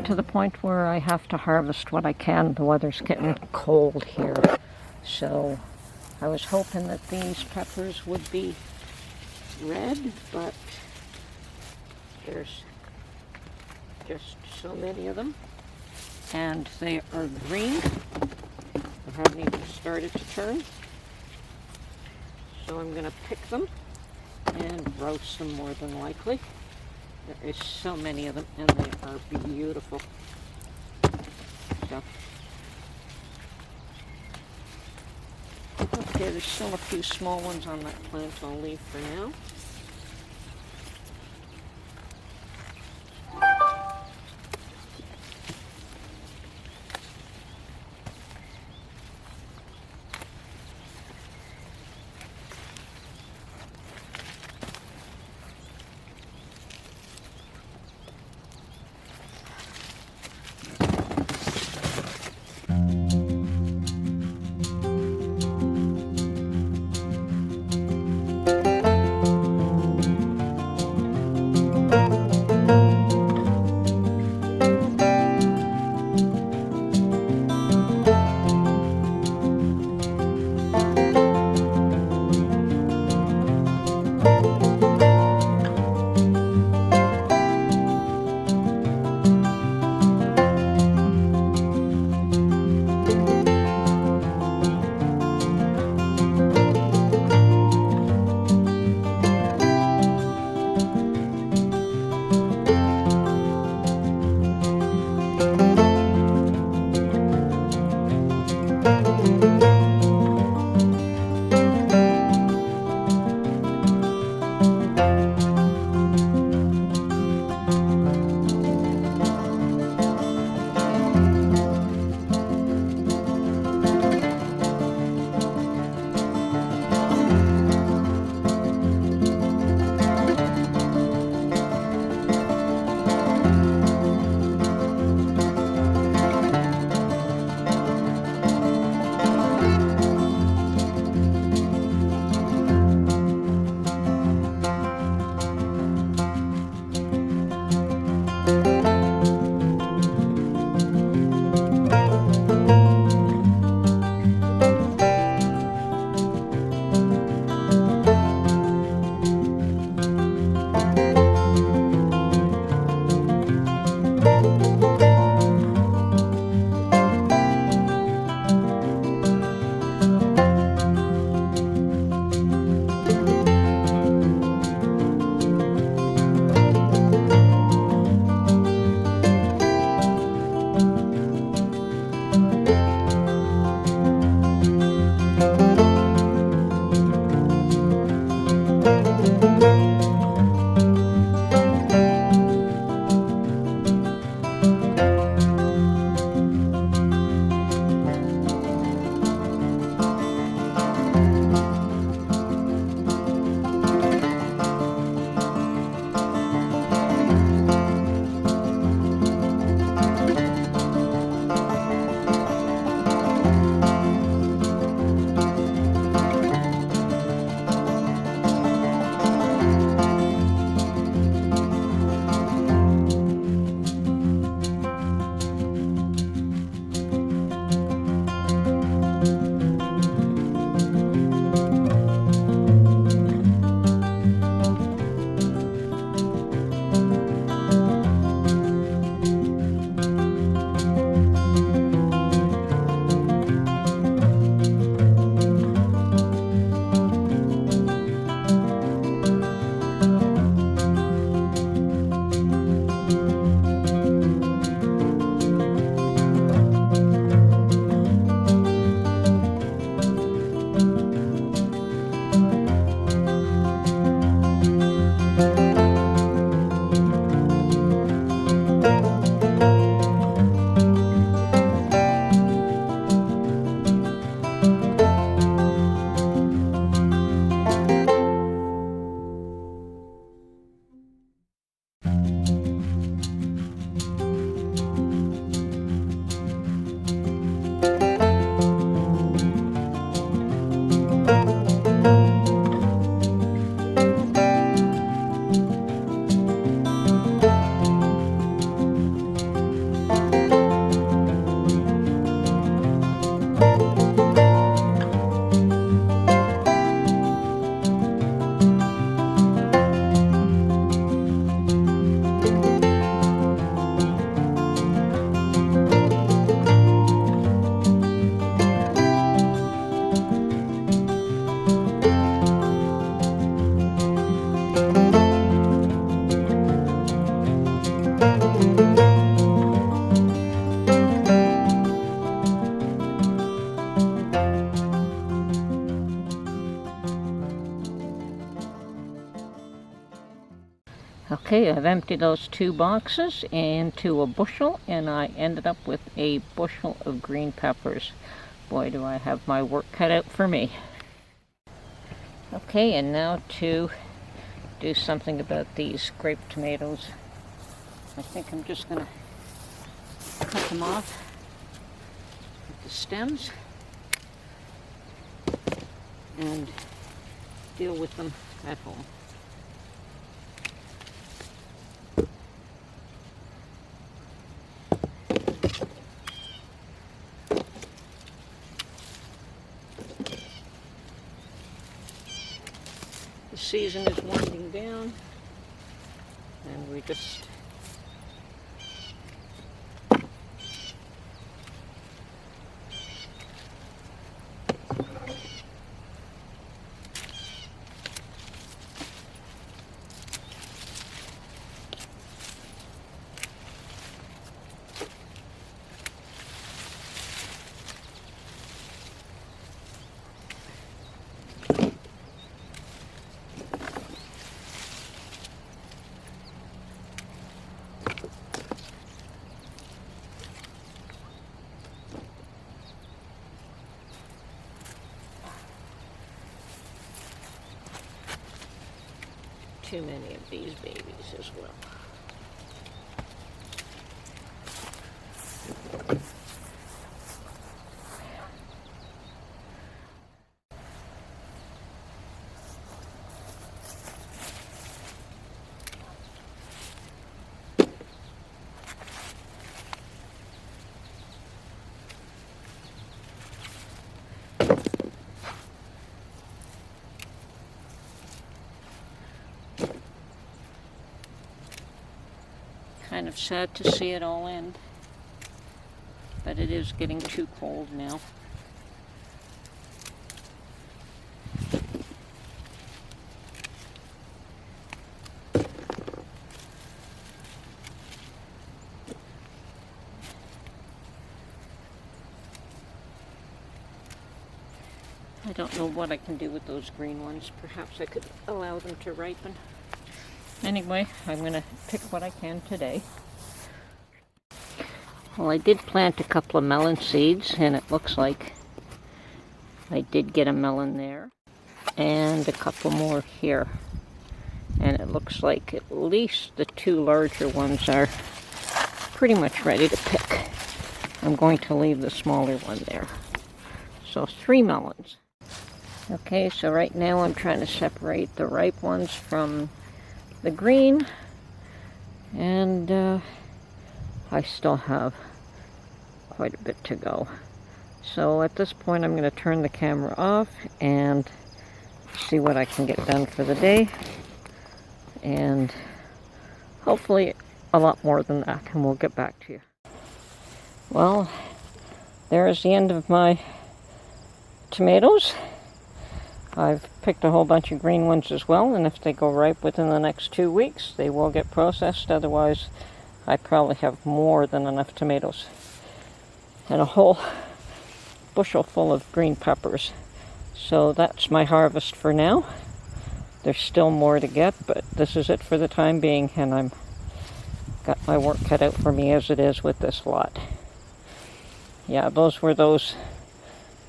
to the point where I have to harvest what I can. The weather's getting cold here. So I was hoping that these peppers would be red, but there's just so many of them. And they are green. They haven't even started to turn. So I'm going to pick them and roast them more than likely. There is so many of them, and they are beautiful. So, okay, there's still a few small ones on that plant I'll leave for now. Okay, I've emptied those 2 boxes into a bushel, and I ended up with a bushel of green peppers. Boy, do I have my work cut out for me. Okay, and now to do something about these grape tomatoes. I think I'm just going to cut them off with the stems and deal with them at home. The season is winding down, and we just too many of these babies as well. Kind of sad to see it all end, but it is getting too cold now. I don't know what I can do with those green ones. Perhaps I could allow them to ripen. Anyway, I'm going to pick what I can today. Well, I did plant a couple of melon seeds, and it looks like I did get a melon there. And a couple more here. And it looks like at least the 2 larger ones are pretty much ready to pick. I'm going to leave the smaller one there. So 3 melons. Okay, so right now I'm trying to separate the ripe ones from the green, and I still have quite a bit to go. So at this point I'm going to turn the camera off and see what I can get done for the day, and hopefully a lot more than that, and we'll get back to you. Well, there is the end of my tomatoes. I've picked a whole bunch of green ones as well, and if they go ripe within the next 2 weeks, they will get processed. Otherwise, I probably have more than enough tomatoes. And a whole bushel full of green peppers. So that's my harvest for now. There's still more to get, but this is it for the time being, and I'm got my work cut out for me as it is with this lot. Yeah, those were those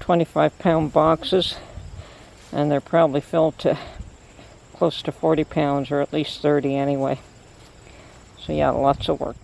25-pound boxes. And they're probably filled to close to 40 pounds, or at least 30 anyway. So yeah, lots of work.